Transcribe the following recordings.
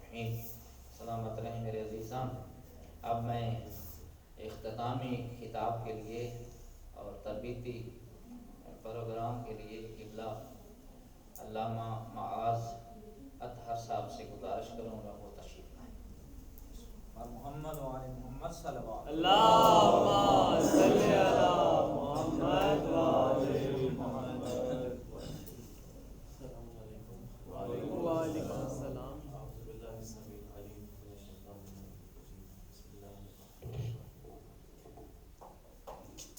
امین۔ سلامت رہیں میرے عزیزان۔ اب میں اختتامی خطاب کے لیے اور تربیتی پروگرام کے لیے قبلہ علامہ معاذ اطہر صاحب سے گزارش کروں گا وہ تشریف لائیں۔ اور محمد و آل محمد صلی اللہ اللہم صلی علی محمد و آل محمد۔ وعلیکم السلام۔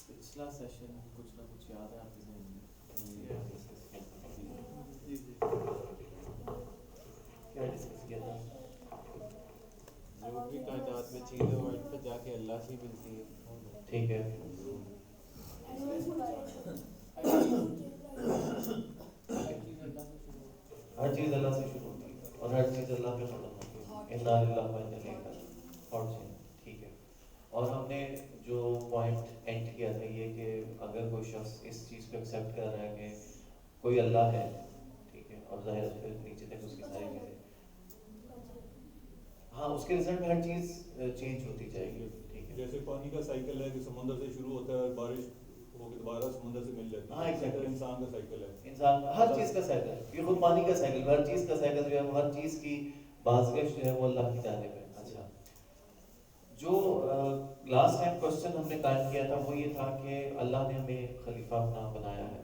پچھلا سیشن کچھ نہ کچھ یاد ہے آپ کے ذہن میں؟ جی جی کیا ڈسکس کیا تھا؟ جو بھی کائنات میں چیزیں وہ ان پہ جا کے اللہ سے ملتی ہے۔ ٹھیک ہے، ہر چیز اللہ سے شروع ہوتی ہے اور ہر چیز اللہ پہ ختم ہوتی ہے۔ انا للہ و انا الیہ راجعون۔ اور ٹھیک ہے، اور ہم نے جو پوائنٹ اینڈ کیا تھا یہ کہ اگر کوئی شخص اس چیز کو ایکسیپٹ کر رہا ہے کہ کوئی اللہ ہے، ٹھیک ہے، اور ظاہر ہے پھر نیچے تک اس کی ساری چیزیں، ہاں اس کے رزلٹ میں ہر چیز چینج ہوتی جائے گی، ٹھیک ہے۔ جیسے پانی کا سائیکل ہے کہ سمندر سے شروع ہوتا ہے اور بارش ہو کے دوبارہ سمندر سے مل جاتی ہے، ہاں ایگزیکٹلی، انسان کا سائیکل ہے، انسان ہر چیز کا سائیکل ہے، یہ خود پانی کا سائیکل، ہر چیز کا سائیکل جو ہے ہر چیز کی بازگشت جو ہے وہ اللہ کی جانب ہے۔ اچھا، جو لاسٹ ٹائم کوشچن ہم نے قائم کیا تھا وہ یہ تھا کہ اللہ نے ہمیں خلیفہ اپنا بنایا ہے۔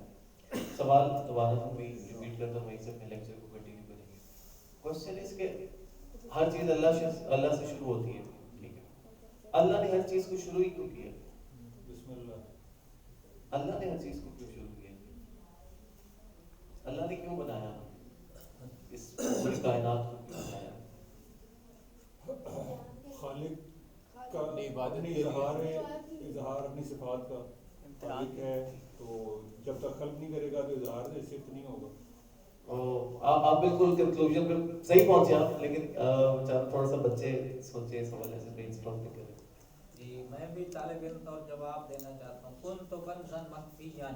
سوال دوبارہ ہم ریپیٹ کرتا ہوں، وہیں سے اپنے لیکچر کو کنٹینیو کریں گے۔ کوشچن اس کہ ہر چیز اللہ سے شروع ہوتی ہے، ٹھیک ہے، اللہ نے ہر چیز کو شروع ہی کیوں کیا؟ بسم اللہ۔ اللہ نے ہر چیز کو کیوں شروع کیا؟ اللہ نے کیوں بنایا اس پوری کائنات کو کیوں بنایا؟ خالق کا اپنی عبادت اپنی کے لیے، اظہار اپنی صفات کا خالق ہے، تو جب تک خلق نہیں کرے گا تو اظہار سے صرف نہیں ہوگا۔ آپ بالکل کنکلوژن پہ صحیح پہنچے آپ، لیکن تھوڑا سا بچے سوچے اس حوالے سے برین اسٹارم بھی کریں۔ جی میں بھی طالب علم طور جواب دینا چاہتا ہوں۔ کن تو کنزا مخفیا،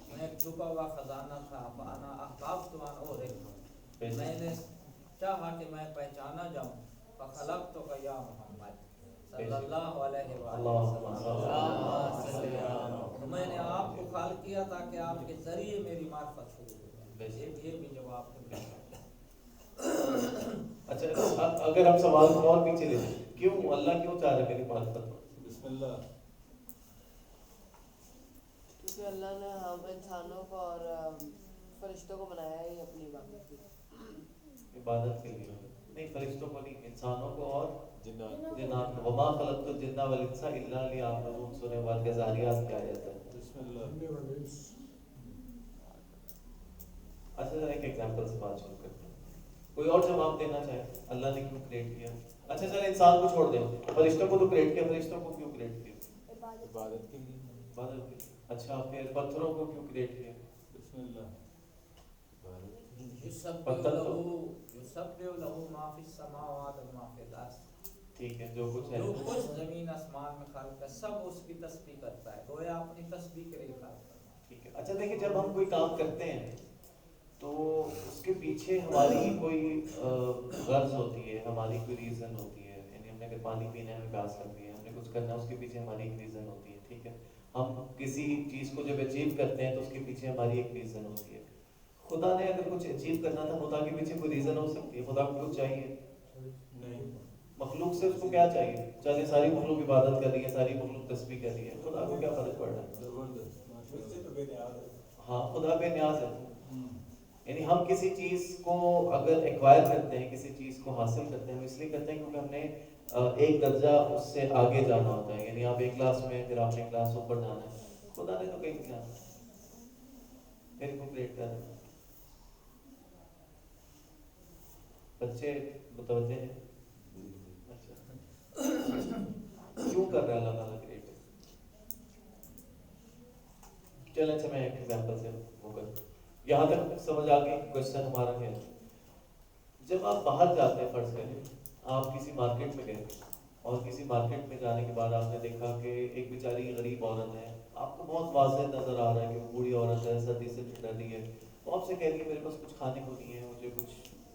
میں ایک چھپا ہوا خزانہ تھا، فانا احباب تو ان اور میں نے چاہا کہ میں پہچانا جاؤں، فخلق تو یا محمد صلی اللہ علیہ وسلم، میں نے آپ کو خلق کیا تاکہ آپ کے ذریعے میری معرفت شروع ہو جائے۔ یہ بھی جواب ہے۔ اچھا، اگر ہم سوال کو اور پیچھے لے لیں، کیوں اللہ کیوں چاہ رہے میری معرفت؟ بسم اللہ۔ کیونکہ اللہ نے ہم انسانوں کو اور فرشتوں کو بنایا ہے اپنی عبادت کے لیے۔ عبادت کے لیے نہیں، فرشتوں کو نہیں، انسانوں کو اور جنات کو۔ وما خلقت الجن والانس الا لیعبدون، سورہ واقعہ ذاریات کی آیت ہے۔ بسم اللہ۔ اچھا ذرا ایک ایگزامپل سے بات شروع کرتے ہیں، کوئی اور جواب دینا چاہے اللہ نے کیوں کریٹ کیا؟ اچھا چلیں انسان کو چھوڑ دیں، فرشتوں کو تو کریٹ کیا، فرشتوں کو کیوں کریٹ کیا؟ عبادت کے لیے۔ عبادت کے لیے۔ اچھا پھر پتھروں کو کیوں کریٹ کیا؟ بسم اللہ۔ یسبح لہ ما فی السماوات و ما فی الارض، ٹھیک ہے، جو کچھ ہے، جو کچھ زمین آسمان میں خلق ہے سب اس کی تسبیح کرتا ہے، گویا اپنی تسبیح کے لیے خلق کرتا ہے۔ ٹھیک ہے۔ اچھا دیکھیں، جب ہم کوئی کام کرتے ہیں تو اس کے پیچھے ہماری کوئی غرض ہوتی ہے، ہماری کوئی ریزن ہوتی ہے، یعنی ہم نے اگر پانی پینا ہے، ہمیں پیاس لگتی ہے، ہم نے کچھ کرنا ہے، اس کے پیچھے ہماری ایک ریزن ہوتی ہے، ٹھیک ہے۔ ہم کسی چیز کو جب اچیو کرتے ہیں تو اس کے پیچھے ہماری ایک ریزن ہوتی ہے۔ خدا نے اگر کچھ اچیو کرنا تھا، خدا کے پیچھے کوئی ریزن ہو سکتی ہے؟ خدا کو کچھ چاہیے نہیں۔ مخلوق سے، اس کو کیا چاہیے؟ چلے ساری مخلوق عبادت کر رہی ہے، ساری مخلوق تسبیح کر رہی ہے، خدا کو کیا فرق پڑ رہا ہے؟ زبردست، ماشاء اللہ۔ ہاں خدا بے نیاز ہے۔ یعنی ہم کسی چیز کو اگر ایکوائر کرتے ہیں، کسی چیز کو حاصل کرتے ہیں، ہم اس لیے کرتے ہیں کیونکہ ہم نے ایک درجہ اس سے آگے جانا ہوتا ہے، یعنی آپ ایک کلاس میں، پھر آپ نے ایک کلاس اوپر جانا ہے۔ خدا نے تو کہیں کیا میرے کو کریٹ کر رہے ہیں۔ بچے متوجہ ہیں؟ اچھا، کیوں کر رہا ہے اللہ تعالیٰ کریٹ؟ چلیں اچھا میں ایک ایگزامپل سے وہ کرتا ہوں، یہاں تک سمجھ آ گئی کوشچن ہمارا کیا ہے؟ جب آپ باہر جاتے ہیں، فرض کریں آپ کسی مارکیٹ میں گئے اور کسی مارکیٹ میں جانے کے بعد آپ نے دیکھا کہ ایک بیچاری غریب عورت ہے، آپ کو بہت واضح نظر آ رہا ہے کہ وہ بوڑھی عورت ہے، سردی سے ڈر رہی ہے، وہ آپ سے کہہ رہی ہے میرے پاس کچھ کھانے کو نہیں ہے، مجھے کچھ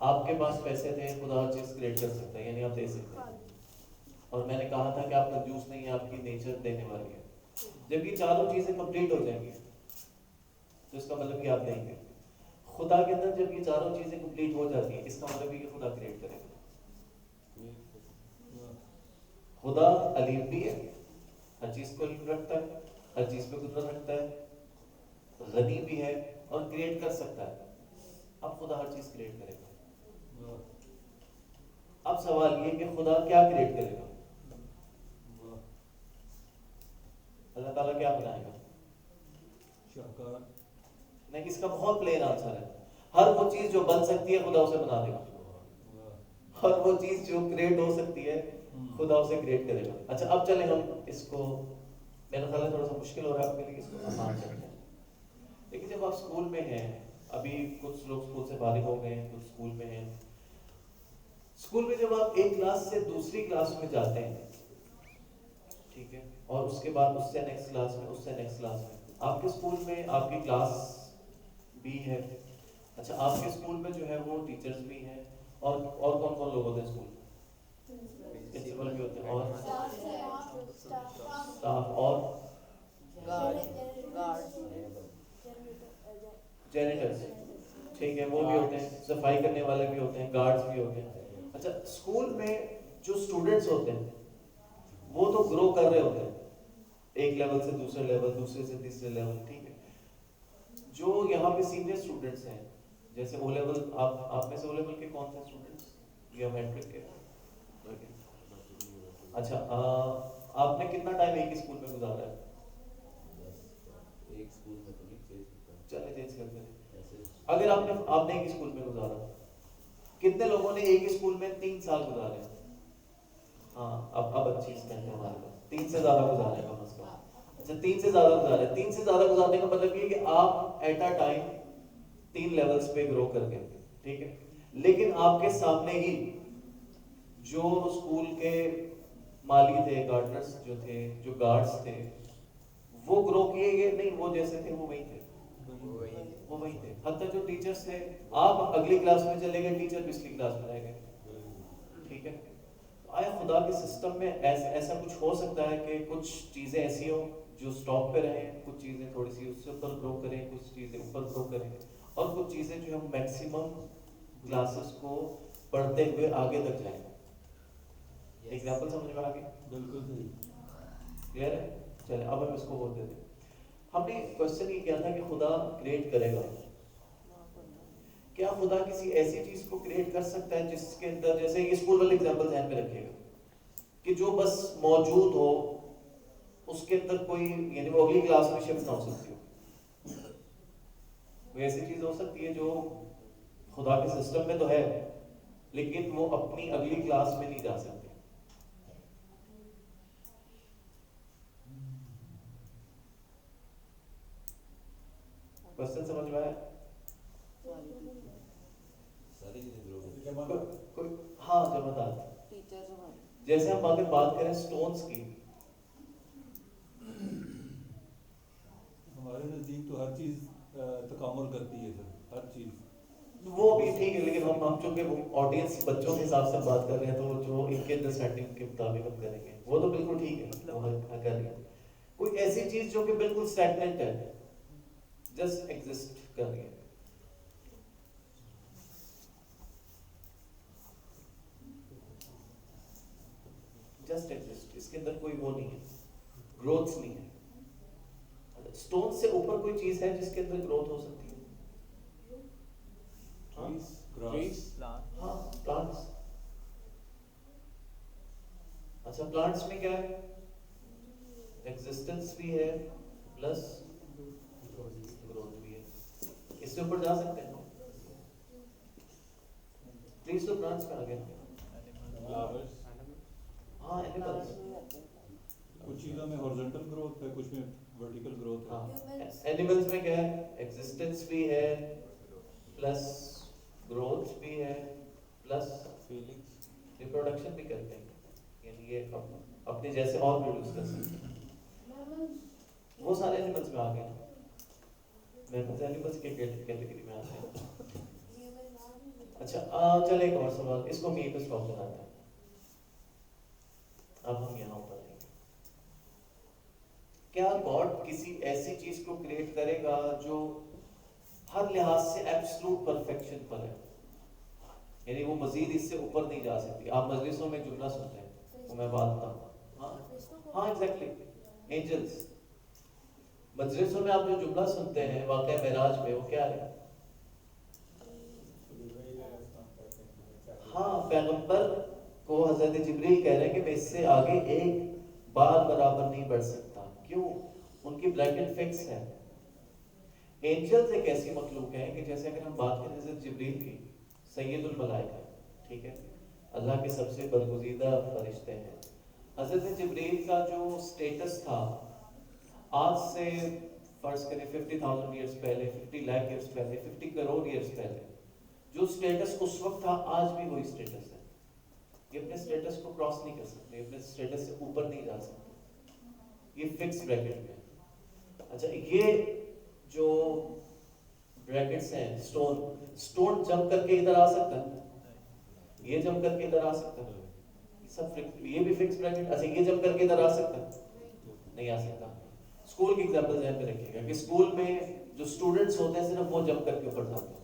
آپ کے پاس پیسے تھے, خدا ہر چیز کریٹ کر سکتا ہے, یعنی آپ دے سکتے ہیں. اور میں نے کہا تھا کہ آپ کنجوس نہیں ہیں, آپ کی نیچر دینے والی ہے. جب یہ چاروں چیزیں کمپلیٹ ہو جائیں گی تو اس کا مطلب کہ آپ دیں گے. خدا کے اندر جب یہ چاروں چیزیں کمپلیٹ ہو جاتی ہیں, اس کا مطلب یہ کہ خدا کریٹ کرے گا. خدا علیم بھی ہے, ہر چیز کو علم رکھتا ہے, ہر چیز پہ قدرت رکھتا ہے, غنی بھی ہے اور کریٹ کر سکتا ہے. اب خدا ہر چیز کریٹ کرے گا. اب سوال یہ کہ خدا کیا کریٹ کرے گا؟ اللہ تعالیٰ کیا بنائے گا؟ شاہکار. نہیں, اس کا بہت پلین آنسر ہے. ہر وہ چیز جو بن سکتی ہے خدا اسے بنا دے گا. ہر وہ چیز جو کریٹ ہو سکتی ہے خدا اسے کریٹ کرے گا. اچھا اب چلیں ہم اس کو, میرا خیال ہے تھوڑا سا مشکل ہو رہا ہے آپ کے لیے, اس کو آسان کرتے ہیں. لیکن جب آپ اسکول میں ہیں, ابھی کچھ لوگ اسکول سے فارغ ہو گئے ہیں, کچھ اسکول میں ہیں. اسکول میں جب آپ ایک کلاس سے دوسری کلاس میں جاتے ہیں, ٹھیک ہے, اور اس کے بعد اس سے نیکسٹ کلاس میں, اس سے نیکسٹ کلاس میں, آپ کے اسکول میں آپ کی کلاس بھی ہے. اچھا آپ کے اسکول میں جو ہے وہ ٹیچرز بھی ہیں, اور کون کون لوگ ہوتے ہیں اسکول میں؟ پرنسپل بھی ہوتے ہیں, اور اسٹاف, اور جینیٹرز, ٹھیک ہے, وہ بھی ہوتے ہیں, صفائی کرنے والے بھی ہوتے ہیں, گارڈز بھی ہوتے ہیں. اچھا اسکول میں جو اسٹوڈنٹس ہوتے ہیں وہ تو گرو کر رہے ہوتے ہیں, ایک لیول سے دوسرے لیول, دوسرے سے تیسرے لیول, ٹھیک ہے. جو یہاں پہ سینئر اسٹوڈنٹس ہیں, جیسے او لیول, آپ میں سے او لیول کے کون تھے اسٹوڈنٹس یا میٹرک کے؟ اچھا آپ نے کتنا ٹائم ایک اسکول میں گزارا ہے؟ ایک اسکول میں تو نہیں چینج کرتا. چلے چینج کرتے ہیں. اگر آپ نے ایک اسکول میں گزارا, کتنے لوگوں نے ایک اسکول میں 3 سال گزارے؟ ہاں اب اچھی اسٹینڈ ہے ہمارے پاس, 3 سے زیادہ گزارے کم از کم. اچھا 3 سے زیادہ گزارے, 3 سے زیادہ گزارنے کا مطلب یہ کہ آپ ایٹ اے ٹائم 3 لیولز پہ گرو کر گئے, ٹھیک ہے. لیکن آپ کے سامنے ہی جو اسکول کے مالی تھے, گارڈنرز جو تھے, جو گارڈز تھے, وہ گرو کیے گئے نہیں, وہ جیسے تھے وہ وہی تھے, وہ وہی تھے. حتیٰ جو ٹیچرز تھے, آپ اگلی کلاس میں چلے گئے, ٹیچر پچھلی کلاس میں رہ گئے, ٹھیک ہے. آیا خدا کے سسٹم میں ایسا کچھ ہو سکتا ہے کہ کچھ چیزیں ایسی ہوں جو سٹاپ پہ رہیں, کچھ چیزیں تھوڑی سی اس سے اوپر گرو کریں, کچھ چیزیں اوپر گرو کریں, اور کچھ چیزیں جو ہم میکسیمم کلاسز کو پڑھتے ہوئے آگے تک جائیں؟ ایگزامپل سمجھ میں آ گئی؟ بالکل صحیح. کلیئر ہے؟ چلیں اب ہم اس کو بولتے تھے. ہم نے کوشچن یہ کیا تھا کہ خدا کریٹ کرے گا. کیا خدا کسی ایسی چیز کو کریٹ کر سکتا ہے جس کے اندر, جیسے یہ اسکول والے ایگزامپل ذہن میں رکھیے گا, کہ جو بس موجود ہو, اس کے اندر کوئی, یعنی وہ اگلی کلاس میں شفٹ نہ ہو سکتی ہو. کوئی ایسی چیز ہو سکتی ہے جو خدا کے سسٹم میں تو ہے لیکن وہ اپنی اگلی کلاس میں نہیں جا سکتی. کوشچن سمجھ میں آیا؟ ساری چیزیں گرو کرتی ہیں. ہاں جماعت. جیسے ہم اگر بات کریں سٹونز کی, ہمارے نزدیک تو ہر چیز تکامل کرتی ہے سر, ہر چیز. وہ بھی ٹھیک ہے, لیکن ہم چونکہ آڈینس بچوں کے حساب سے بات کر رہے ہیں تو جو ان کے انڈرسٹینڈنگ کے مطابق ہم کریں گے, وہ تو بالکل ٹھیک ہے, وہ ہم کر رہے ہیں. کوئی ایسی چیز جو کہ بالکل اسٹیگننٹ ہے, جسٹ ایگزسٹ کر رہی ہے. جسٹ ایگزسٹ, اس کے اندر کوئی وہ نہیں ہے, گروتھ نہیں ہے. اسٹون سے اوپر کوئی چیز ہے جس کے اندر گروتھ ہو سکتی ہے؟ ہاں پلانٹس. اچھا پلانٹس میں کیا ہے؟ ایگزسٹنس بھی ہے پلس گروتھ بھی ہے. اس سے اوپر جا سکتے ہیں؟ پلیز تو پلانٹس میں آگے. ہاں اینیملز. کچھ چیزوں میں ہارزونٹل گروتھ ہے, کچھ میں ورٹیکل گروتھ ہے. اینیملز میں کیا ہے؟ ایگزسٹنس بھی ہے پلس گروتھ بھی ہے پلس ریپروڈکشن بھی کرتے ہیں, یعنی یہ اپنے جیسے اور پروڈیوس کر سکتے ہیں. وہ سارے اینیملز میں آ گئے, میملز اینیملز کے کیٹیگری میں آتے ہیں. اچھا چلے ایک اور سوال, اس کو یہیں پہ اسٹاپ بناتے ہیں. اب ہم یہاں پر آئیں گے. کیا گاڈ کسی ایسی چیز کو کریٹ کرے گا جو ہر لحاظ سے ایبسلوٹ پرفیکشن پر ہے, یعنی وہ مزید اس سے اوپر نہیں جا سکتی؟ آپ مجلسوں میں جملہ سنتے ہیں, وہ میں بات بتاؤں. ہاں ایگزیکٹلی, اینجلس. مجلسوں میں آپ جو جملہ سنتے ہیں واقعہ معراج میں, وہ کیا ہے؟ ہاں, پیغمبر کو حضرت جبریل کہہ رہے ہیں کہ میں اس سے آگے ایک بار برابر نہیں بڑھ سکتا. کیوں؟ ان کی بریکٹ فکس ہے. اینجلز ایک ایسی مخلوق ہیں کہ جیسے اگر ہم بات کریں حضرت جبریل کی, سید الملائکہ, ٹھیک ہے, اللہ کے سب سے برگزیدہ فرشتے ہیں. حضرت جبریل کا جو سٹیٹس تھا آج سے فرض کریں 50,000 ایئرز پہلے, 50 لاکھ ایئرز پہلے, 50 کروڑ ایئرز پہلے, جو سٹیٹس اس وقت تھا آج بھی وہی سٹیٹس ہے. یہ اپنے سٹیٹس کو کراس نہیں کر سکتے, اپنے سٹیٹس سے اوپر نہیں جا سکتے, یہ فکس بریکٹ میں. اچھا, یہ جو بریکٹس ہیں, سٹون جمپ کر کے ادھر آ سکتا ہے, یہ جمپ کر کے ادھر آ سکتا ہے, سب یہ بھی فکس بریکٹ. اچھا, یہ جمپ کر کے ادھر آ سکتا ہے, نہیں آ سکتا. اسکول کی ایگزامپل ذہن میں رکھیے گا کہ اسکول میں جو اسٹوڈنٹس ہوتے ہیں صرف وہ جمپ کر کے اوپر جاتے ہیں,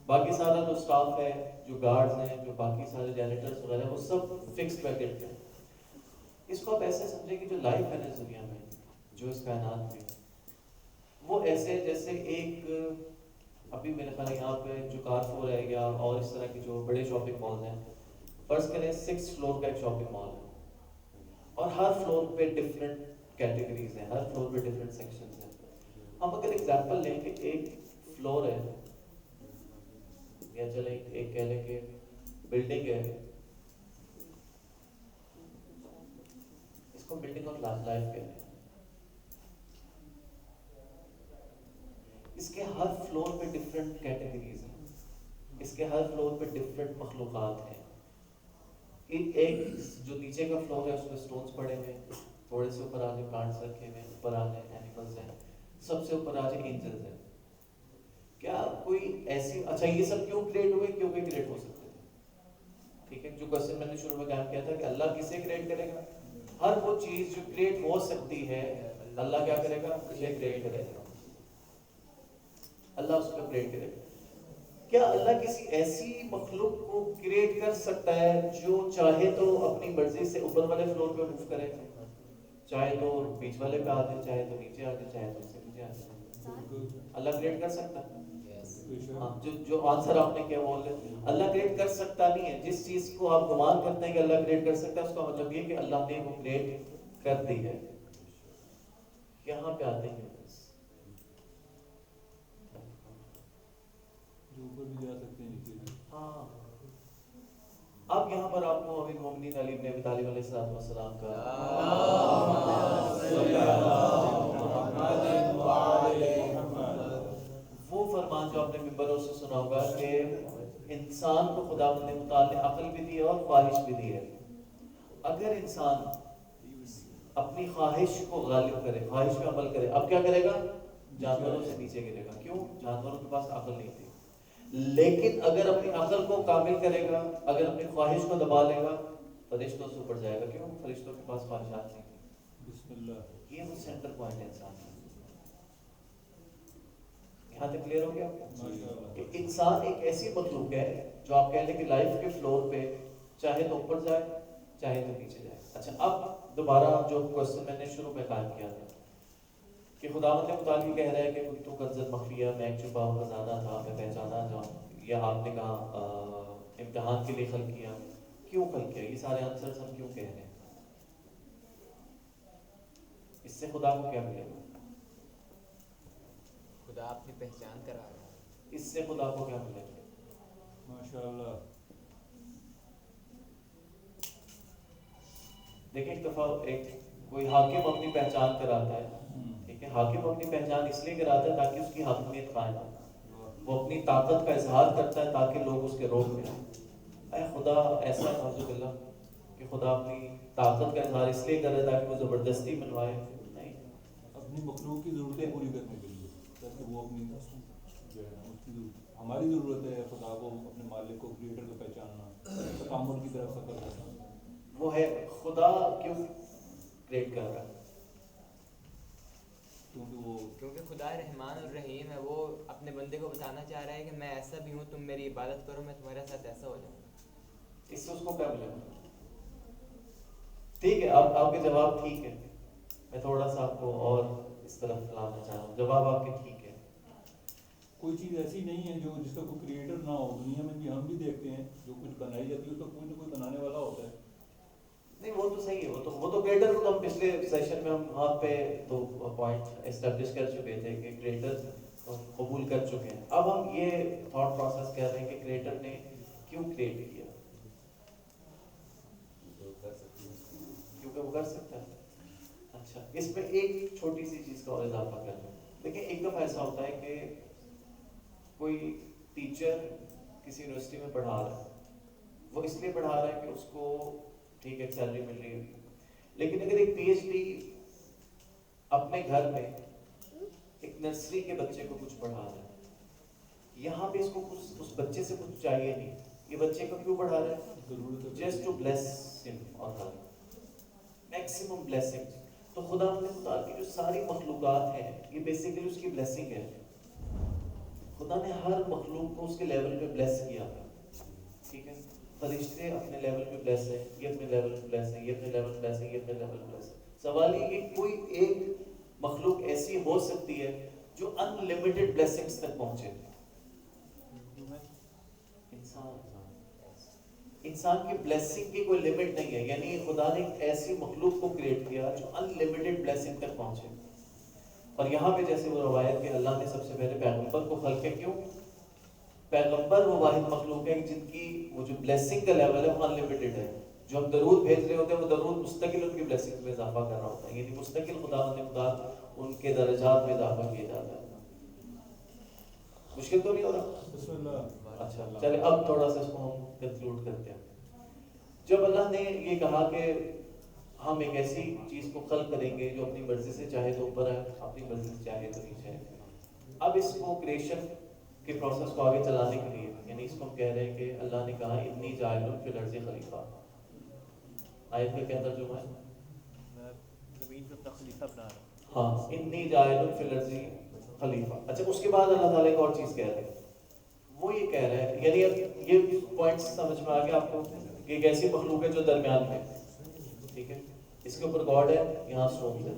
باقی سارا جو اسٹاف ہے, جو گارڈز ہیں, جو باقی سارے جینیٹرز وغیرہ, وہ سب فکس بریکٹ ہیں. اس کو آپ ایسے سمجھیں کہ جو لائف ہے نا اس دنیا میں, جو اس کائنات میں, وہ ایسے جیسے ایک, ابھی میرے خیال یہاں پہ جو کارفور ہے یا اور اس طرح کے جو بڑے شاپنگ مالز ہیں, فرض کریں 6 فلور کا ایک شاپنگ مال ہے, اور ہر فلور پہ ڈفرینٹ کیٹیگریز ہیں, ہر فلور پہ ڈفرینٹ سیکشنز ہیں. ہم اگر ایگزامپل لیں کہ ایک فلور ہے, یا چلیں ایک کہہ لیں کہ بلڈنگ ہے, اس کو بلڈنگ آف لائف کہتے ہیں. اس کے ہر فلور پہ ڈفرینٹ کیٹیگریز ہیں, اس کے ہر فلور پہ ڈفرینٹ مخلوقات ہیں. ایک جو نیچے کا فلور ہے اس پہ سٹونز پڑے ہوئے, تھوڑے سے اوپر آگے پلانٹس رکھے ہوئے, اوپر آگے اینیملز ہیں, سب سے اوپر آگے اینجلز ہیں. کیا کوئی ایسی, اچھا یہ سب کیوں کریٹ ہوئے؟ کیوں کہ کریٹ ہو سکتے تھے, ٹھیک ہے. جو کوسچن میں نے شروع میں قائم کیا تھا کہ اللہ کسے کریٹ کرے گا؟ ہر وہ چیز جو کریٹ ہو سکتی ہے اللہ کیا کرے گا؟ اسے کریٹ کرے گا, اللہ اس کو کریٹ کرے گا. کیا اللہ کسی ایسی مخلوق کو کریٹ کر سکتا ہے جو چاہے تو اپنی مرضی سے اوپر والے فلور پہ موو کرے, چاہے تو بیچ والے پہ آ جائے, چاہے تو نیچے آ جائے, چاہے تو اس سے نیچے آ جائے؟ اللہ کریٹ کر سکتا ہے. ہاں, جو آنسر آپ نے کیا وہ اللہ کریٹ کر سکتا نہیں ہے. جس چیز کو آپ گمان کرتے ہیں کہ اللہ کریٹ کر سکتا ہے, اس کا مطلب یہ کہ اللہ نے وہ کریٹ کر دی ہے. یہاں پہ آتے ہیں جو اوپر بھی جا سکتے ہیں نیچے بھی. ہاں, اب یہاں پر آپ کو امیر المومنین علی بن ابی طالب علیہ السلام کا وہ فرمان جو آپ نے ممبروں سے سنا ہوگا کہ انسان کو خداوند متعال نے عقل بھی دی ہے اور خواہش بھی دی ہے. اگر انسان اپنی خواہش کو غالب کرے, خواہش پہ عمل کرے, اب کیا کرے گا؟ جانوروں سے نیچے گرے گا. کیوں؟ جانوروں کے پاس عقل نہیں تھی. لیکن اگر اپنی عقل کو کامل کرے گا, اگر اپنی خواہش کو دبا لے گا, فرشتوں سے اوپر جائے گا. کیوں؟ فرشتوں کے پاس خواہشات نہیں تھی. بسم اللہ. یہ وہ سینٹر پوائنٹ ہے انسان کا. یہاں تک کلیئر ہو گیا کہ انسان ایک ایسی مخلوق ہے جو آپ کہہ لیں کہ لائف کے فلور پہ چاہے تو اوپر جائے, چاہے تو نیچے جائے. اچھا, اب دوبارہ جو کوسچن میں نے شروع میں قائم کیا تھا کہ خداوند متعال کہہ رہا ہے کہ تو کنزت مخفیہ, میں ایک چھپا ہوا خزانہ تھا, میں پہچانا جاؤں, یا آپ نے کہا امتحان کے لیے خلق کیا. کیوں خلق کیا؟ یہ سارے آنسرز ہم کیوں کہہ رہے ہیں؟ اس سے خدا کو کیا ملے گا؟ خدا اپنی پہچان کرا رہا ہے. اس سے خدا کو کیا ملے گا؟ ماشاءاللہ. دیکھیں ایک دفعہ ایک کوئی حاکم اپنی پہچان کراتا ہے, ٹھیک ہے. حاکم اپنی پہچان اس لیے کراتا ہے تاکہ اس کی حاکمیت قائم ہو. وہ اپنی طاقت کا اظہار کرتا ہے تاکہ لوگ اس کے روب میں آئیں. اے خدا ایسا نعوذ باللہ کہ خدا اپنی طاقت کا اظہار اس لیے کر رہا ہے تاکہ وہ زبردستی منوائے نہیں, اپنی مخلوق کی ضرورتیں پوری کرنے کے لیے, تاکہ وہ اپنی جو ہے نا اس کی ہماری ضرورت ہے خدا کو, اپنے مالک کو, کریٹر کو پہچاننا, تکامل کی طرف سفر کرنا. وہ ہے خدا کیوں کریٹ کر رہا ہے؟ کیونکہ خدا رحمان الرحیم ہے, وہ اپنے بندے کو بتانا چاہ رہا ہے کہ میں ایسا بھی ہوں, تم میری عبادت کرو, میں تمہارے ساتھ ایسا ہو جاؤں. اس سے اس کو کیا ملے گا؟ ٹھیک ہے, آپ کے جواب ٹھیک ہے, میں تھوڑا سا آپ کو اور اس طرف لانا چاہ رہا ہوں. جواب آپ کے ٹھیک ہے. کوئی چیز ایسی نہیں ہے جو جس کا کوئی کریٹر نہ ہو. دنیا میں بھی ہم بھی دیکھتے ہیں جو کچھ بنائی جاتی ہے تو کوئی نہ کوئی بنانے والا ہوتا ہے. نہیں وہ تو صحیح ہے, وہ تو کریٹر کو ہم پچھلے سیشن میں ہم وہاں پہ تو پوائنٹ اسٹیبلش کر چکے تھے کہ کریٹر قبول کر چکے ہیں. اب ہم یہ تھاٹ پروسیس کر رہے ہیں کہ کریٹر نے کیوں کریٹ کیا, کیونکہ وہ کر سکتا ہے. اچھا, اس میں ایک چھوٹی سی چیز کا اور اضافہ کر رہے ہیں. دیکھیں ایک دفعہ ایسا ہوتا ہے کہ کوئی ٹیچر کسی یونیورسٹی میں پڑھا رہا ہے, وہ اس لیے پڑھا رہا ہے کہ اس کو ٹھیک ہے سیلری مل رہی ہے, لیکن اگر ایک پی ایچ ڈی اپنے گھر میں ایک نرسری کے بچے کو کچھ پڑھا رہا ہے, یہاں پہ اس کو اس بچے سے کچھ چاہیے نہیں, یہ بچے کو کیوں پڑھا رہا ہے؟ جسٹ ٹو بلیس ہم اور ہر, میکسیمم بلیسنگ. تو خدا متعال کی جو ساری مخلوقات ہیں یہ بیسیکلی اس کی بلیسنگ ہے. خدا نے ہر مخلوق کو اس کے لیول پہ بلیس کیا. ٹھیک ہے, فرشتے اپنے لیول پہ بلیس ہے, یہ اپنے لیول پہ بلیس ہے, یہ اپنے لیول پہ بلیس ہے, یہ اپنے لیول پہ بلیس ہے. سوال یہ کہ کوئی ایک مخلوق ایسی ہو سکتی ہے جو ان لمیٹڈ بلیسنگز تک پہنچے؟ انسان کی بلیسنگ کی کوئی لمٹ نہیں ہے. یعنی خدا نے ایک ایسی مخلوق کو کریٹ کیا جو ان لمیٹڈ بلیسنگ تک پہنچے. اور یہاں پہ جیسے وہ روایت کہ اللہ نے سب سے پہلے پیغمبر کو خلق کیا. کیوں؟ پیغمبر وہ واحد مخلوق ہے جن کی وہ جو بلیسنگ کا لیول ہے وہ ان لمیٹڈ ہے. جو ہم درود بھیج رہے ہوتے ہیں وہ درود مستقل ان کی بلیسنگ میں اضافہ کر رہا ہوتا ہے, یعنی مستقل خدا ان کے درجات میں اضافہ کیا جاتا ہے. مشکل تو نہیں ہو رہا؟ بسم اللہ. اچھا چلے اب تھوڑا سا اس کو ہم کنکلوڈ کرتے ہیں. جب اللہ نے یہ کہا کہ ہم ایک ایسی چیز کو خلق کریں گے جو اپنی مرضی سے چاہے تو اوپر ہے, اپنی مرضی سے چاہے تو نیچے ہے. اب اس کو کریشن کے پروسیس کو آگے چلانے کے لیے, یعنی اس کو ہم کہہ رہے ہیں کہ اللہ نے کہا انی جاعل فی الارض خلیفہ. آیت کا کیا ترجمہ ہے؟ میں زمین پہ اپنا خلیفہ بنا رہا ہوں. ہاں, انی جاعل فی الارض خلیفہ. اچھا, اس کے بعد اللہ تعالیٰ ایک اور چیز کہہ رہے ہیں. وہ یہ کہہ رہے ہیں, یعنی اب یہ پوائنٹس سمجھ میں آ گیا آپ کو کہ ایک ایسی مخلوق ہے جو درمیان میں, ٹھیک ہے, اس کے اوپر گاڈ ہے, یہاں سونگ ہے,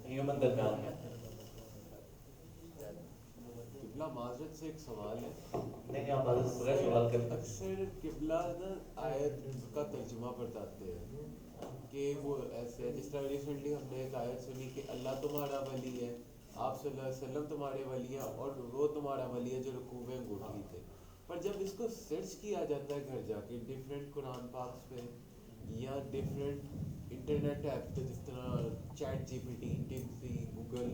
ہیومن درمیان ہے. قبلہ معذرت سے ایک سوال ہے. نہیں آپ معذرت بغیر سوال کریں. اکثر قبلہ نا آیت کا ترجمہ بتاتے ہیں کہ وہ ایسے ہے, جس طرح ریسنٹلی ہم نے ایک آیت سنی کہ اللہ تمہارا ولی ہے, آپ صلی اللہ علیہ وسلم تمہارے ولی ہیں, اور وہ تمہارا ولی ہے جو رکوع میں انگوٹھی تھے. پر جب اس کو سرچ کیا جاتا ہے گھر جا کے ڈیفرنٹ قرآن پاکس پہ یا ڈیفرنٹ انٹرنیٹ ایپ پہ, جس طرح چیٹ جی پی ٹی, ٹپسی, گوگل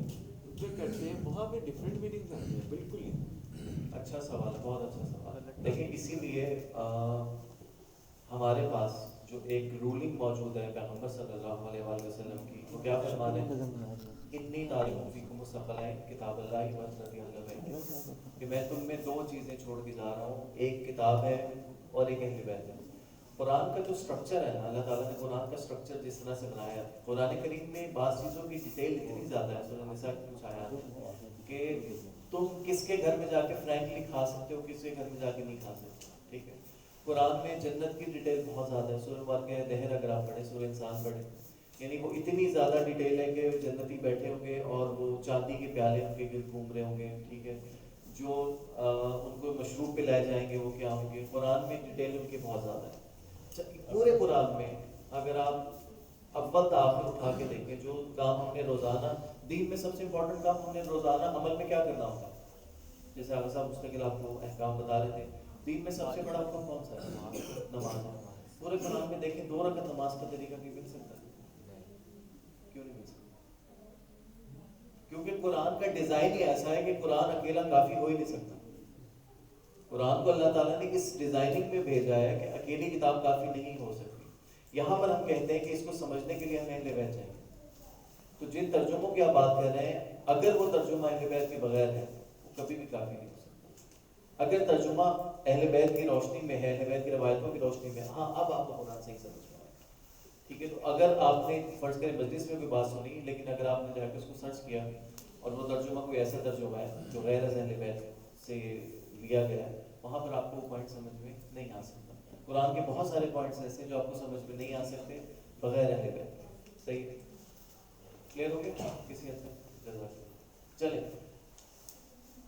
پہ کرتے ہیں, وہاں پہ ڈیفرنٹ میننگز آتے ہیں بالکل ہی. اچھا سوال, بہت اچھا سوال. دیکھیں اسی لیے ہمارے پاس جو ایک رولنگ موجود ہے پیغمبر صلی اللہ علیہ وآلہ وسلم کی, وہ کیا فرمان ہے؟ انی تارک فیکم الثقلین کتاب اللہ و سنت اہل بیت, کہ میں تم میں دو چیزیں چھوڑ کے جا رہا ہوں, ایک کتاب ہے اور ایک اہل بیت ہے. قرآن کا جو سٹرکچر ہے نا, اللہ تعالیٰ نے قرآن کا سٹرکچر جس طرح سے بنایا ہے, قرآن کریم میں بعض چیزوں کی ڈیٹیل اتنی زیادہ ہے, سورہ نساء کی کچھ آیات ہے کہ تم کس کے گھر میں جا کے فرینکلی کھا سکتے ہو, کس کے گھر میں جا کے نہیں کھا سکتے. ٹھیک ہے, قرآن میں جنت کی ڈیٹیل بہت زیادہ ہے. سورہ واقعہ دہر اگر آپ پڑھیں, سورہ انسان پڑھیں, یعنی وہ اتنی زیادہ ڈیٹیل ہے کہ جنتی بیٹھے ہوں گے اور وہ چاندی کے پیالے ان کے گرد گھوم رہے ہوں گے. ٹھیک ہے, جو ان کو مشروب پہ لائے جائیں گے وہ کیا ہوں گے. قرآن میں ڈیٹیل ان کی بہت زیادہ ہے. پورے قرآن میں اگر آپ اول تا آخر اٹھا کے دیکھیں, جو کام ہم نے روزانہ دین میں سب سے امپورٹنٹ کام ہم نے روزانہ عمل میں کیا کرنا ہوتا ہے, جیسے آگے صاحب مستقل آپ کو احکام بتا رہے تھے, دین میں سب سے بڑا حکم کون سا ہے؟ نماز. پورے قرآن میں دیکھیں 2 رکعت نماز کا طریقہ بھی مل سکتا ہے؟ کیوں نہیں مل سکتا؟ کیونکہ قرآن کا ڈیزائن ہی ایسا ہے کہ قرآن اکیلا کافی ہو ہی نہیں سکتا. قرآن کو اللہ تعالیٰ نے اس ڈیزائننگ میں بھیجا ہے کہ اکیلی کتاب کافی نہیں ہو سکتی. یہاں پر ہم کہتے ہیں کہ اس کو سمجھنے کے لیے ہمیں اہل بیت چاہیے. تو جن ترجموں کی آپ بات کر رہے ہیں, اگر وہ ترجمہ اہل بیت کے بغیر ہے وہ کبھی بھی کافی نہیں ہو سکتا. اگر ترجمہ اہل بیت کی روشنی میں ہے، اہل بیت کی روایتوں کی روشنی میں، ہاں اب آپ کو قرآن صحیح سمجھ میں آئے گا. ٹھیک ہے. تو اگر آپ نے فرض کریں مجلس میں کوئی بات سنی، لیکن اگر آپ نے جا کے اس کو سرچ کیا اور وہ ترجمہ کوئی ایسا ترجمہ ہے جو غیر از اہل بیت سے لیا گیا ہے، وہاں پر آپ کو وہ پوائنٹ سمجھ میں نہیں آ سکتا. قرآن کے بہت سارے پوائنٹس ایسے ہیں جو آپ کو سمجھ میں نہیں آ سکتے بغیر اہل بیت کے. صحیح ہے؟ کلیئر ہو گیا کسی حد تک؟ جزاک اللہ. چلیں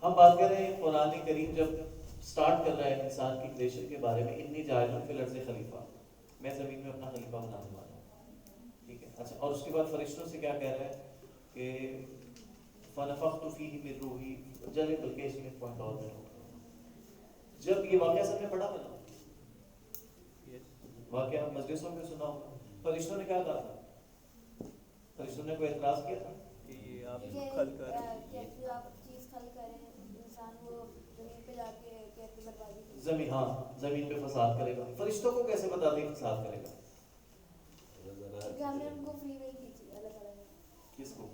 ہم بات کر رہے ہیں قرآن کریم جب سٹارٹ کر رہا ہے انسان کی کریشن کے بارے میں، انی جاعل فی الارض خلیفہ، میں زمین میں اپنا خلیفہ بنانے والا ہوں. ٹھیک ہے. اچھا، اور اس کے بعد فرشتوں سے کیا کہہ رہا ہے کہ فنفخت فیہ من روحی. چلے بلکہ اس میں ایک پوائنٹ اور میں نوٹ کروں. جب یہ واقعہ سب نے پڑھا تھا، واقعہ مجلسوں میں سنا ہوگا، فرشتوں نے کیا کہا تھا؟ فرشتوں نے کوئی اعتراض کیا تھا کہ آپ چیز خلق کریں، انسان وہ زمین پہ جا کے کہتے بربادی کرے. زمین، ہاں زمین پہ فساد کرے گا. فرشتوں کو کیسے بتا دیں فساد کرے گا؟ کیونکہ ہم نے ان کو فری ول دی تھی اللہ تعالیٰ نے. کس کو؟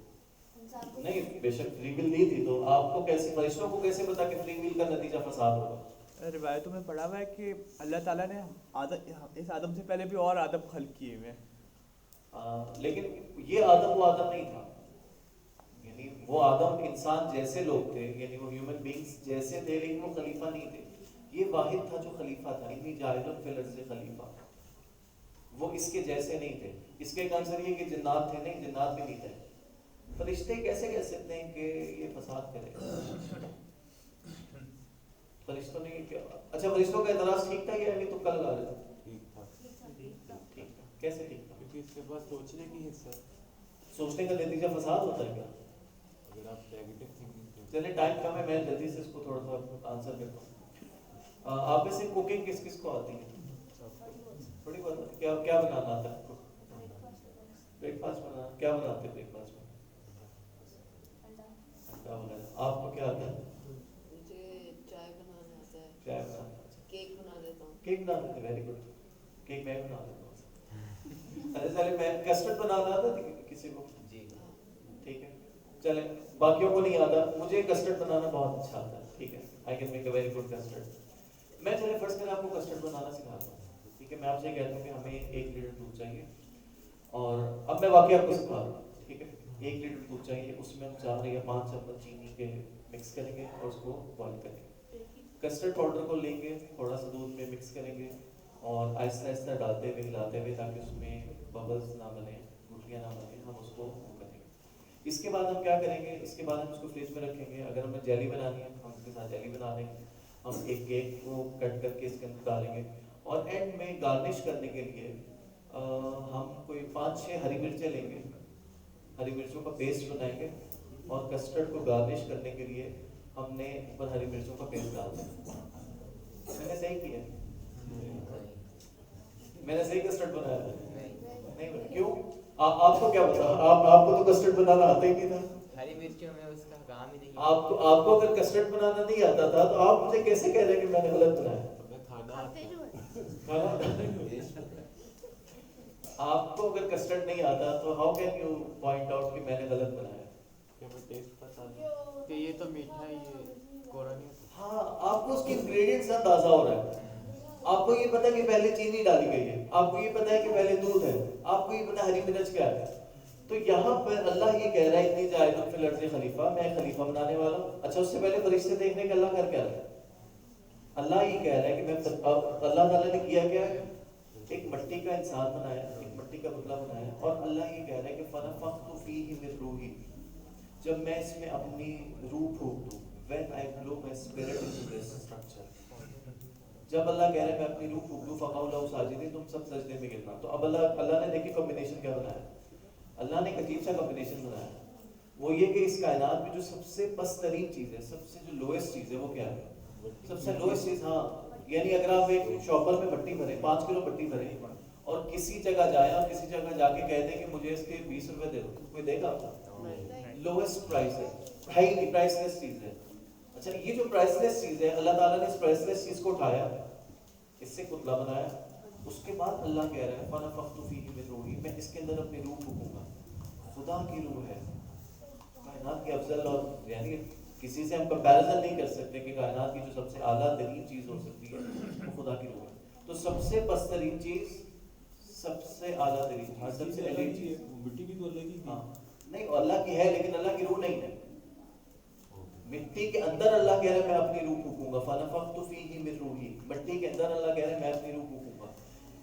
انسان کو. نہیں، بے شک فری ول نہیں تھی، تو آپ کو کیسے، فرشتوں کو کیسے پتا کہ فری ول کا نتیجہ فساد ہوگا؟ روایتوں میں پڑھا ہوا ہے کہ اللہ تعالیٰ نے اس آدم سے پہلے بھی اور آدم خلق کیے ہوئے ہیں. لیکن یہ آدم وہ آدم نہیں تھا، یعنی وہ آدم انسان جیسے لوگ تھے، یعنی وہ ہیومن بینگز جیسے تھے، لیکن وہ خلیفہ نہیں تھے. یہ واحد تھا جو خلیفہ تھا. انی جاعل فی الارض خلیفہ، وہ اس کے جیسے نہیں تھے. اس کے ایک آنسر یہ کہ جنات تھے، نہیں جنات بھی نہیں تھے. فرشتے کیسے کہہ سکتے ہیں کہ یہ فساد کرے گا؟ فرشتوں نے کیا؟ اچھا، فرشتوں کا اعتراض ٹھیک تھا یا تو کل لگا رہے تھے؟ ٹھیک تھا. ٹھیک تھا. کیسے ٹھیک تھا؟ کیونکہ اس کے بعد سوچنے کی حصہ ہے. سوچنے کا نتیجہ فساد ہوتا ہے کیا؟ اگر آپ نیگیٹو تھنکنگ چلے ٹائم کم ہے، میں جلدی سے اس کو تھوڑا سا آنسر دیتا ہوں. آپ میں سے کوکنگ کس کس کو آتی ہے؟ بڑی بات ہے. کیا کیا بنانا آتا ہے آپ کو؟ بریک فاسٹ بنانا. کیا بناتے ہیں بریک فاسٹ میں؟ انڈا وغیرہ. آپ کو کیا آتا ہے؟ مجھے چائے بنانا آتا ہے. چائے بنانا آتا ہے. کیک بنا لیتا ہوں. کیک بنا لیتے ہیں، ویری گڈ. کیک میں بنا لیتا ہوں. ارے چلے میں کسٹرڈ بنانا آتا ہے کسی کو؟ جی. ٹھیک ہے. چلیں باقیوں کو نہیں آتا، مجھے کسٹرڈ بنانا بہت اچھا آتا ہے. ٹھیک ہے. I can make a very good custard. میں چلے فرض کریں آپ کو کسٹرڈ بنانا سکھاتا ہوں. ٹھیک ہے. میں آپ سے کہتا ہوں کہ ہمیں 1 لیٹر دودھ چاہیے، اور اب میں واقعی آپ کو سکھا رہا ہوں. ٹھیک ہے. 1 لیٹر دودھ چاہیے، اس میں ہم 4 یا 5 چمچ چینی کے مکس کریں گے اور اس کو بوائل کریں گے. کسٹرڈ پاؤڈر کو لیں گے، تھوڑا سا دودھ میں مکس کریں گے اور آہستہ آہستہ ڈالتے ہوئے ہلاتے ہوئے تاکہ اس میں ببلز نہ بنیں، گٹلیاں نہ بنیں، ہم اس کو کریں گے. اس کے بعد ہم کیا کریں گے؟ اس کے بعد ہم اس کو فریج میں رکھیں گے. اگر ہمیں جیلی بنانی ہے ہم اس کے ساتھ جیلی بنا دیں گے. ہم ایک کیک کو کٹ کر کے اس کے اندر ڈالیں گے، اور اینڈ میں گارنش کرنے کے لیے ہم کوئی 5-6 ہری مرچیں لیں گے، ہری مرچوں کا پیسٹ بنائیں گے، اور کسٹرڈ کو گارنش کرنے کے لیے ہم نے اوپر ہری مرچوں کا پیسٹ ڈال دیا. میں نے صحیح کیا؟ میں نے صحیح کسٹرڈ بنایا تھا؟ نہیں بنا. کیوں؟ آپ کو کیا پتا؟ آپ کو تو کسٹرڈ بنانا آتا ہی نہیں تھا. ہری مرچوں میں اس کا کام ہی نہیں. آپ کو اگر کسٹرڈ بنانا نہیں آتا تھا تو آپ مجھے کیسے کہہ رہے کہ میں نے غلط بنایا؟ آپ کو اگر کسٹرڈ نہیں آتا تو how can you point out کہ میں نے غلط بنایا؟ ٹیسٹ پتا نہیں کہ یہ تو میٹھا ہے، یہ کورا نہیں. ہاں، آپ کو اس کے انگریڈینٹس اندازہ ہو رہا ہے. آپ کو یہ پتا ہے کہ پہلے چینی ڈالی گئی ہے، آپ کو یہ پتا ہے کہ پہلے دودھ ہے، آپ کو یہ پتا ہے ہری مرچ کیا ہے. تو یہاں پر اللہ یہ کہہ رہا ہے اتنی جاعل فی الارض خلیفہ، میں خلیفہ بنانے والا ہوں. اچھا، اس سے پہلے فرشتے دیکھنے کے اللہ کر کیا رہا ہے؟ اللہ یہ کہہ رہا ہے کہ میں اللہ تعالیٰ نے کیا کیا ہے؟ ایک مٹی کا انسان بنایا، ایک مٹی کا پتلا بنایا، اور اللہ یہ کہہ رہا ہے کہ فنفخت فیہ من روحی، جب میں اس میں اپنی روح پھونک دوں، when I blow my spirit into this structure. جب اللہ کہہ رہا ہے میں اپنی روح پھونک دوں فقعوا لہ ساجدین، تم سب سجدے میں گرنا. تو اب اللہ نے دیکھی کمبینیشن کیا بنایا. اللہ نے ایک عجیب سا کمبینیشن بنایا. وہ یہ کہ اس کائنات میں جو سب سے پست ترین چیز ہے، سب سے جو لوئسٹ چیز ہے، وہ کیا ہے؟ سب سے لوئسٹ چیز. ہاں، یعنی اگر آپ ایک شاپر میں مٹی بھریں، 5 کلو مٹی بھریں، اور کسی جگہ جائیں اور کسی جگہ جا کے کہہ دیں کہ مجھے اس کے 20 روپے دے دو، کوئی دے گا؟ لوئسٹ پرائس ہے، ہائی پرائس لیس چیز ہے. اچھا، یہ جو پرائس لیس چیز ہے، اللہ تعالیٰ نے اس پرائس لیس چیز کو اٹھایا، اس سے پتلا بنایا. اس کے بعد اللہ کہہ رہا ہے فنفخت فیہ من روحی، میں اس کے اندر اپنی روح پھونکوں گا. خدا کی روح ہے، کائنات کی افضل اور یعنی کسی سے ہم کمپیریزن نہیں کر سکتے کہ کائنات کی جو سب سے اعلیٰ ترین چیز ہو سکتی ہے وہ خدا کی روح ہے. تو سب سے پست ترین چیز سب سے اعلیٰ ترین چیز سب سے اعلیٰ چیز مٹی بھی تو اللہ کی ہاں نہیں اللہ کی ہے لیکن اللہ کی روح نہیں ہے. مٹی کے اندر اللہ کہہ رہا ہے میں اپنی روح پھونکوں گا فنفخت فیہ من روحی. مٹی کے اندر اللہ کہہ رہا ہے میں اپنی روح پھونکوں گا.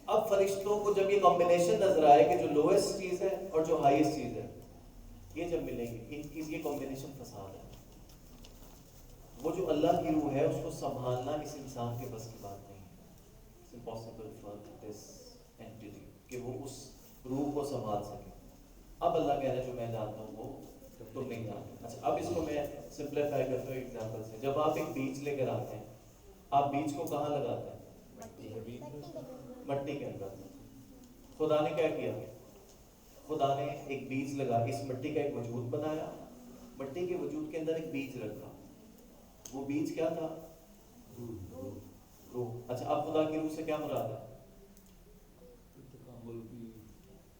اب فرشتوں کو جب یہ کمبینیشن نظر آئے کہ جو لوئسٹ چیز ہے اور جو ہائیسٹ چیز ہے یہ جب ملیں گے ان کی یہ کمبینیشن فساد ہے. وہ جو اللہ کی روح ہے اس کو سنبھالنا اس انسان کے بس کی بات نہیں ہے. It's impossible for this entity کہ وہ اس روح کو سنبھال سکے. اب اللہ کہہ رہا ہے جو میں جانتا ہوں وہ تم نہیں جانتے. اچھا اب اس کو میں سمپلیفائی کرتا ہوں ایگزامپل سے. جب آپ ایک بیج لے کر آتے ہیں آپ بیج کو کہاں لگاتے ہیں؟ مٹی کے اندر. خدا نے کیا کیا؟ خدا نے ایک بیج لگا اس مٹی کا ایک وجود بنایا. مٹی کے وجود کے اندر ایک بیج رکھا. وہ بیج کیا تھا؟ روح. اچھا اب خدا کی روح سے کیا مراد ہے؟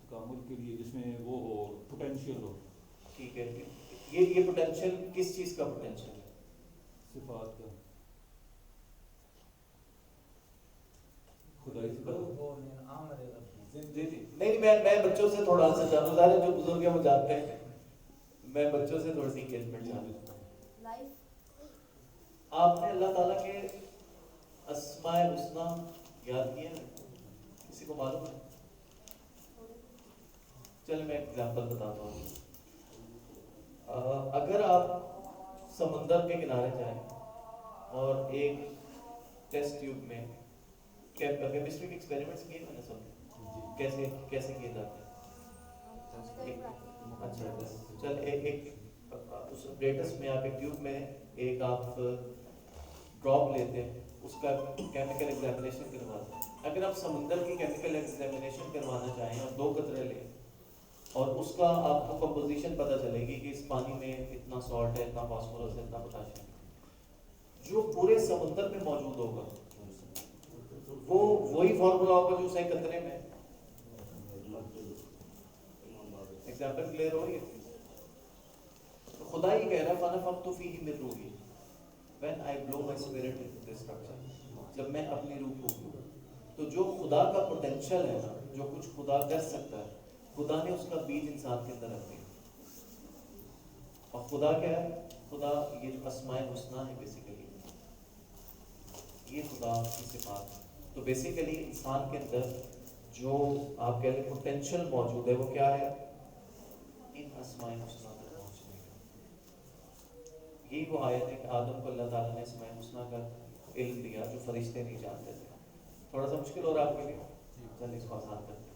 تکامل کے لیے جس میں وہ ہو پوٹینشیل ہو. ٹھیک ہے یہ پوٹینشیل کس چیز کا پوٹینشیل ہے؟ صفات کا خدائی نہیں میں بچوں سے تھوڑا سا جانوں ظاہر ہے جو بزرگ ہیں وہ جانتے ہیں. میں بچوں سے تھوڑی سی انگیجمنٹ چاہتا ہوں. آپ نے اللہ تعالیٰ کے اسماء الحسنی یاد کیا ہے؟ کسی کو معلوم ہے؟ چل میں ایگزامپل بتاتا ہوں. اگر آپ سمندر کے کنارے جائیں اور ایک ٹیسٹ ٹیوب میں کیمسٹری کے ایکسپیریمنٹس کیے میں نے سب کیسے کیے جاتے ہیں. اچھا چل ایک اس اپریٹس میں آپ ایک ٹیوب میں ایک آپ ڈراپ لیتے ہیں اس کا کیمیکل ایگزامینیشن کرواتے ہیں. اگر آپ سمندر کی کیمیکل ایگزامینیشن کروانا چاہیں اور 2 قطرے لیں اور اس کا آپ کو کمپوزیشن پتہ چلے گی کہ اس پانی میں اتنا سالٹ ہے اتنا فاسفورس ہے اتنا پوٹاشیم ہے جو پورے سمندر میں موجود ہوگا وہ وہی فارمولا ہوگا جو اس ایک قطرے میں. ایگزامپل کلیئر ہو رہی ہے؟ خدا ہی کہہ رہا ہے فنفخت فیہ من روحی when I blow my spirit into this structure. جب میں اپنی روح پھونکوں تو جو خدا کا پوٹینشیل ہے نا جو کچھ خدا کر سکتا ہے خدا نے اس کا بیج انسان کے اندر رکھ دیا. اور خدا کیا ہے؟ خدا یہ جو اسماء الحسنی ہے بیسیکلی یہ خدا کی صفات ہے. تو بیسیکلی انسان کے اندر جو آپ کہہ لیں پوٹینشیل موجود ہے وہ کیا ہے؟ ان اسماء الحسنی تک پہنچنے کا. یہی وہ آیت ہے کہ آدم کو اللہ تعالیٰ نے اسماء الحسنی کا علم دیا جو فرشتے نہیں جانتے تھے. تھوڑا سا مشکل ہو رہا ہے آپ کے لیے؟ چل اس کو آسان کرتے ہیں.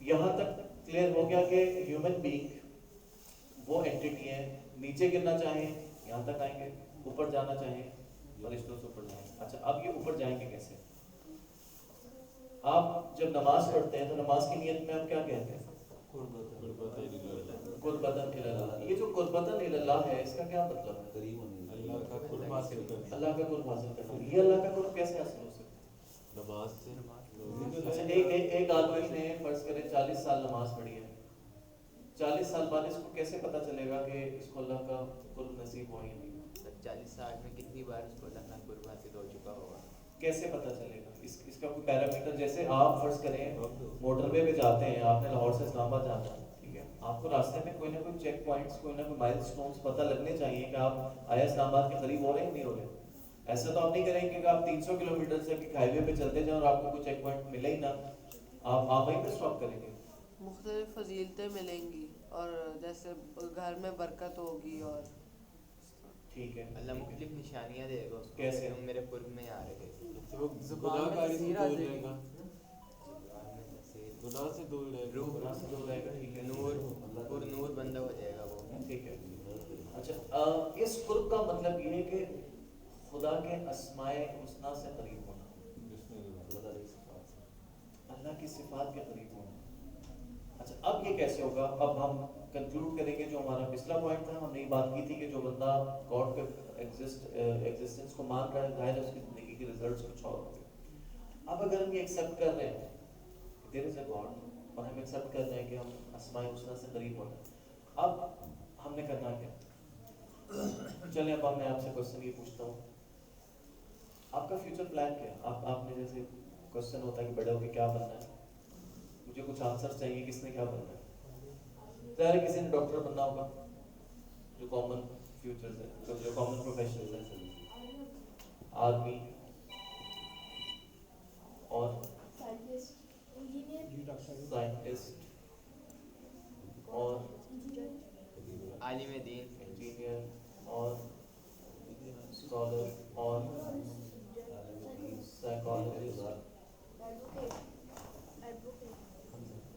یہاں تک کلیئر ہو گیا کہ ہیومن بینگ وہ اینٹیٹی ہے نیچے گرنا چاہیں یہاں تک آئیں گے, اوپر جانا چاہیں فرشتوں سے اوپر جائیں گے. اچھا اب یہ اوپر جائیں گے کیسے؟ آپ جب نماز پڑھتے ہیں تو نماز کی نیت میں آپ کیا کہتے ہیں؟ قربتاً الی اللہ. یہ جو قربتاً الی اللہ ہے اس کا کیا مطلب ہے؟ اللہ کا قرب حاصل کرنا. اللہ کا قرب حاصل کرنا. یہ اللہ کا قرب کیسے حاصل ہو سکتا ہے؟ نماز سے. اچھا ایک آدمی نے فرض کرے 40 سال نماز پڑھی ہے, 40 سال بعد اس کو کیسے پتا چلے گا کہ اس کو اللہ کا قرب نصیب ہو یا نہیں؟ 40 سال میں کتنی بار اس کو اللہ کا قرب حاصل ہو چکا ہوگا؟ کیسے پتا چلے گا؟ اس کا کوئی پیرامیٹر, جیسے آپ فرض کریں موٹر وے پہ جاتے ہیں, آپ نے لاہور سے اسلام آباد جانا ہے, ٹھیک ہے, آپ کو راستے میں کوئی نہ کوئی چیک پوائنٹس کوئی نہ کوئی مائل سٹونز پتہ لگنے چاہیے کہ آپ آیا اسلام آباد کے قریب ہو رہے ہیں نہیں ہو رہے. ایسا تو آپ نہیں کریں گے کہ آپ 300 کلومیٹر سے ہائی وے پہ چلتے جائیں اور آپ کو کوئی چیک پوائنٹ ملے ہی نہ, آپ وہیں پہ اسٹاپ کریں گے. مختلف فضیلتیں ملیں گی اور جیسے گھر میں برکت ہوگی اور ٹھیک ہے اللہ مختلف نشانیاں دے گا اس کو کیسے؟ تم میرے قرب میں آ رہے تھے. وہ گناہ کاری سے دور رہے گا, گناہ سے دور رہے گا, گناہ سے دور رہے گا. ٹھیک ہے, نور اور نور بندہ ہو جائے گا وہ. ٹھیک ہے. اچھا اس قرب کا مطلب یہ ہے کہ خدا کے اسماء الحسنی سے قریب ہونا, اللہ کی صفات کے قریب ہونا. اچھا اب یہ کیسے ہوگا؟ اب ہم کنکلوڈ کریں گے جو ہمارا پچھلا پوائنٹ تھا. ہم نے یہ بات کی تھی کہ جو بندہ گاڈ کے ایگزسٹنس کو مان رہا ہے ظاہر ہے اس کی زندگی کے ریزلٹس کچھ اور ہوں گے. اب اگر ہم یہ ایکسیپٹ کر رہے ہیں دیر از اے گاڈ اور ہم ایکسیپٹ کر رہے ہیں کہ ہم اسماء الحسنی سے قریب ہونا, اب ہم نے کرنا کیا؟ چلیں اب میں آپ سے کوشچن یہ پوچھتا ہوں، آپ کا فیوچر پلان کیا ہے؟ آپ نے جیسے کوشچن ہوتا ہے کہ بڑے ہو کے کیا بننا ہے، مجھے کچھ آنسر چاہیے کس نے کیا بننا ہے. ظاہر ہے کسی نے ڈاکٹر بننا ہوگا جو کامن فیوچرز ہے، جو کامن پروفیشنز ہیں، آرمی اور سائنٹسٹ اور عالم دین، انجینئر اور اسکالر اور psychologist,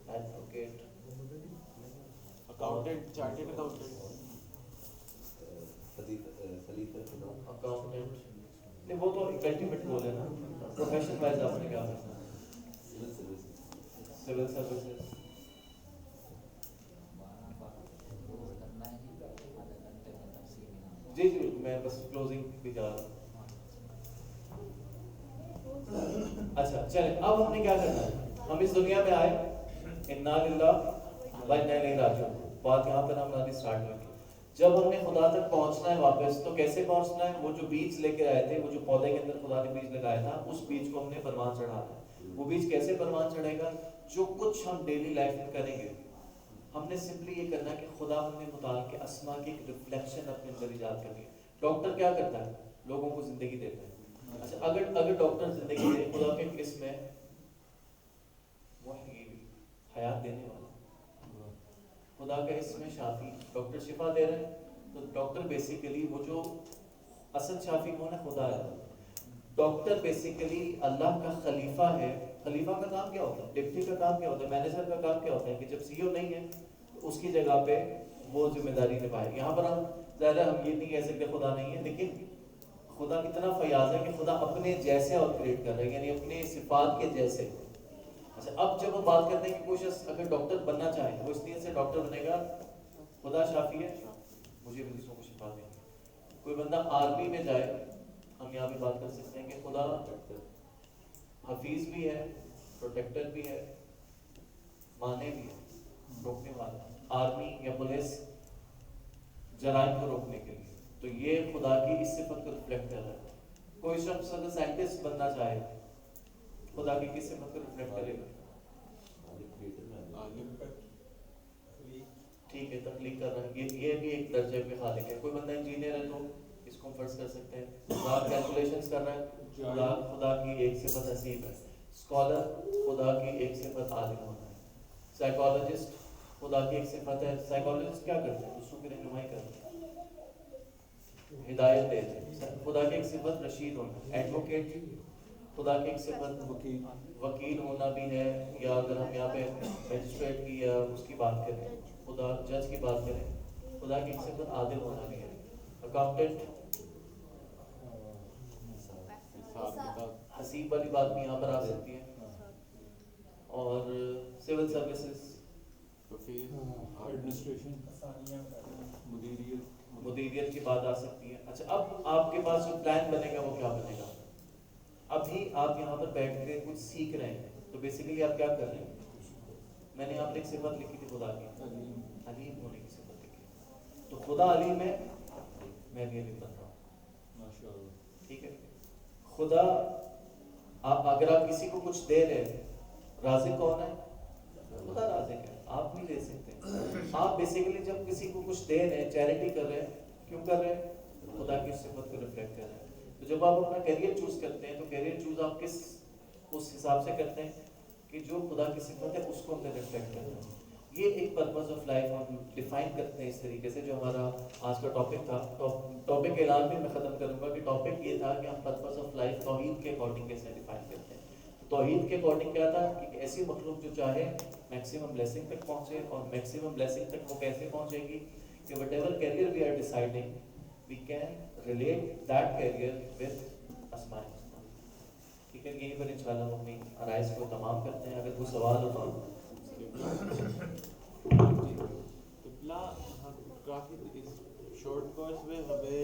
advocate, accountant, chartered accountant, accountant. نہیں وہ تو ایک الٹیمیٹ گول ہے نا. پروفیشن وائز آپ نے کیا کرنا ہے؟ Civil services. جی جی میں بس کلوزنگ بھی جا رہا ہوں. اچھا چلیں اب ہم نے کیا کرنا ہے؟ ہم اس دنیا میں آئے، انا للہ و انا الیہ راجعون، بات یہاں پر ہماری اسٹارٹ ہوئی. جب ہم نے خدا تک پہنچنا ہے واپس تو کیسے پہنچنا ہے؟ وہ جو بیج لے کے آئے تھے، وہ جو پودے کے اندر خدا نے بیج لگایا تھا، اس بیج کو ہم نے پروان چڑھانا ہے. وہ بیج کیسے پروان چڑھے گا؟ جو کچھ ہم ڈیلی لائف میں کریں گے، ہم نے سمپلی یہ کرنا ہے کہ خدا ہم نے متعال کے اسما کی ایک ریفلیکشن اپنے اندر ایجاد کرنی ہے. ڈاکٹر کیا کرتا ہے؟ لوگوں کو زندگی دیتا ہے. اچھا اگر ڈاکٹر زندگی دے، خدا کے قسم ہے محیی، حیات دینے والا. خدا کا اسم ہے شافی، ڈاکٹر شفا دے رہے ہیں تو ڈاکٹر بیسیکلی وہ جو اصل شافی کون ہے؟ خدا ہے. ڈاکٹر بیسیکلی اللہ کا خلیفہ ہے. خلیفہ کا کام کیا ہوتا ہے؟ ڈپٹی کا کام کیا ہوتا ہے؟ مینیجر کا کام کیا ہوتا ہے؟ کہ جب سی او نہیں ہے تو اس کی جگہ پہ وہ ذمہ داری نبھائے. یہاں پر ہم ظاہر ہم یہ نہیں کہہ سکتے خدا نہیں ہے، لیکن خدا اتنا فیاض ہے کہ خدا اپنے جیسے اور کریٹ کر رہے ہیں، یعنی اپنے صفات کے جیسے. اچھا اب جب ہم بات کرتے ہیں کہ کوئی شخص اگر ڈاکٹر بننا چاہے وہ اس نیت سے ڈاکٹر بنے گا، خدا شافی ہے مجھے بھی دوسروں کو شفا دیں گے. کوئی بندہ آرمی میں جائے، ہم یہاں بھی بات کر سکتے ہیں کہ خدا حفیظ بھی ہے، پروٹیکٹر بھی ہے، مانے بھی ہے، روکنے والا. آرمی یا پولیس جرائم کو روکنے کے لیے، تو یہ خدا کی اس صفت کو ریفلیکٹ کر رہا ہے. کوئی شخص اگر سائنٹسٹ بننا چاہے، خدا کی کس صفت کو ریفلیکٹ کرے گا؟ ٹھیک ہے، تخلیق کر رہا ہے، یہ بھی ایک درجے پہ خالق ہے. کوئی بندہ انجینئر ہے تو اس کو فرض کر سکتے ہیں خدا کیلکولیشنز کر رہا ہے، خدا کی ایک صفت حسیب ہے. اسکالر خدا کی ایک صفت عالم ہونا ہے. سائیکالوجسٹ خدا کی ایک صفت ہے. سائیکالوجسٹ کیا کرتے ہیں؟ دوسروں کی رہنمائی کرتے ہیں، ہدایت دیتے ہیں. خدا کی ایک صفت رشید ہونا ہے. ایڈوکیٹ خدا کی ایک صفت وکیل ہونا بھی ہے، یا اگر ہم یہاں پہ میجسٹریٹ کی یا اس کی بات کریں، خدا جج کی بات کریں، خدا کی ایک صفت عادل ہونا بھی ہے. اکاؤنٹنٹ حسیب والی بات بھی یہاں پر آ سکتی ہے. اور سول سروسز، ایڈمنسٹریشن، مدیریت کی بات آ سکتی ہے. اچھا اب آپ کے پاس جو پلان بنے گا وہ کیا بنے گا؟ ابھی آپ یہاں پر بیٹھ کے کچھ سیکھ رہے ہیں تو بیسیکلی آپ کیا کر رہے ہیں؟ میں نے یہاں پر ایک صفت لکھی تھی خدا کی، علیم ہونے کی صفت لکھی. تو خدا علیم ہے، میں بھی علیم بن رہا ہوں. ٹھیک ہے. خدا اگر آپ کسی کو کچھ دے رہے ہیں، رازق کون ہے؟ خدا رازق ہے، آپ نہیں دے سکتے. آپ بیسیکلی جب کسی کو کچھ دے رہے ہیں، چیریٹی کر رہے ہیں، کیوں کر رہے ہیں؟ خدا کی صفت کو ریفلیکٹ کر رہے ہیں. تو جب آپ اپنا کیریئر چوز کرتے ہیں تو کیریئر چوز آپ کس اس حساب سے کرتے ہیں کہ جو خدا کی صفت ہے اس کو اندر ریفلیکٹ کرتے ہیں. یہ ایک پرپز آف لائف ہم ڈیفائن کرتے ہیں اس طریقے سے. جو ہمارا آج کا ٹاپک تھا، ٹاپک کا اعلان بھی میں ختم کروں گا کہ ٹاپک یہ تھا کہ ہم پرپز آف لائف توحید کے اکارڈنگ کیسے ڈیفائن کرتے ہیں. توحید کے اکارڈنگ کیا تھا کہ ایسی مخلوق جو چاہے میکسیمم بلیسنگ تک پہنچے، اور میکسیمم بلیسنگ تک وہ کیسے پہنچے گی کہ whatever career we are deciding we can relate that career with اسماء الحسنی. ٹھیک ہے، یہیں پر انشاءاللہ ہم اپنی آرائز کو تمام کرتے ہیں. اگر کوئی سوال ہو تو کافی شارٹ کورس میں ہمیں